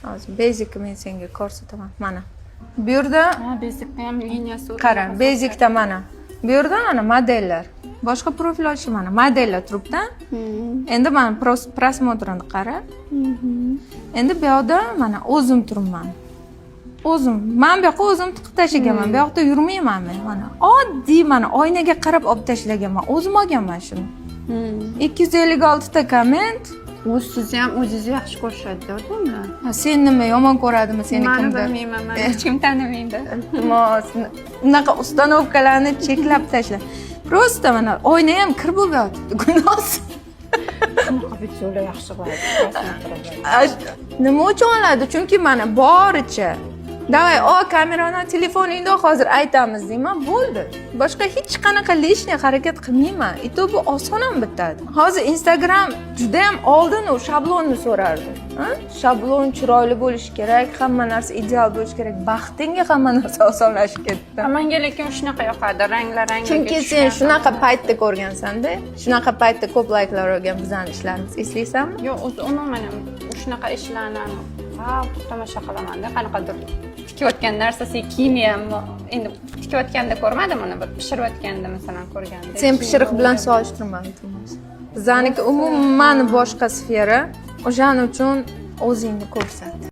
hozir basicni men senga ko'rsataman. Mana. Bu yerda Basicda ham liniyasi qarang, basicda mana. Bu yerda mana modellar. Boshqa profil ochish mana modellar turibdi. Endi mana prosmotrini qara. Endi bu yoqda mana o'zim turibman. Men bu yoqqa o'zim tiqib tashlaganman. Bu yoqda yurmayman men. Mana oddiy mana oynaga qarab olib tashlaganman. O'zim olganman shuni. 256 ta komment. Sizni ham o'zingizni yaxshi ko'rishadi, to'g'rimi? Sen nima yomon ko'radimi seni Meni kimdir? bilmayman, meni hech kim tanimaydi. Iltimos, unaqa ustanovkalarni cheklab tashla. Prosta mana oyna ham kir bo'lib yotibdi, gunoh. Shunaqa videolar yaxshi bo'ladi. Nima uchun oladi? Chunki mana boricha. Davay, kamerani telefoningda hozir aytamiz deyman, bo'ldi. Boshqa hech qanaqa lishniy harakat qilmayman. Bu oson ham bitadi. Hozir Instagram juda ham oldin u shablonni so'rardi. Shablon chiroyli bo'lishi kerak, hamma narsa ideal bo'lishi kerak. Baxtingga hamma narsa osonlashib ketdi. Menga lekin shunaqa yoqadi, ranglar. Chunki sen shunaqa paytda ko'rgansan-da, shunaqa paytda ko'p layklar olgan bizning ishlarimiz, eslaysanmi? Yo'q, umuman shunaqa ishlarni tomosha qilaman-da, qanaqadir tikayotgan narsasi kiyimni ham endi tikayotganda ko'rmadim uni, bir pishirayotganda masalan ko'rganda. Sen pishiriq bilan solishtirmang, iltimos. Bizniki umuman boshqa sfera. O'shaning uchun o'zingni ko'rsat.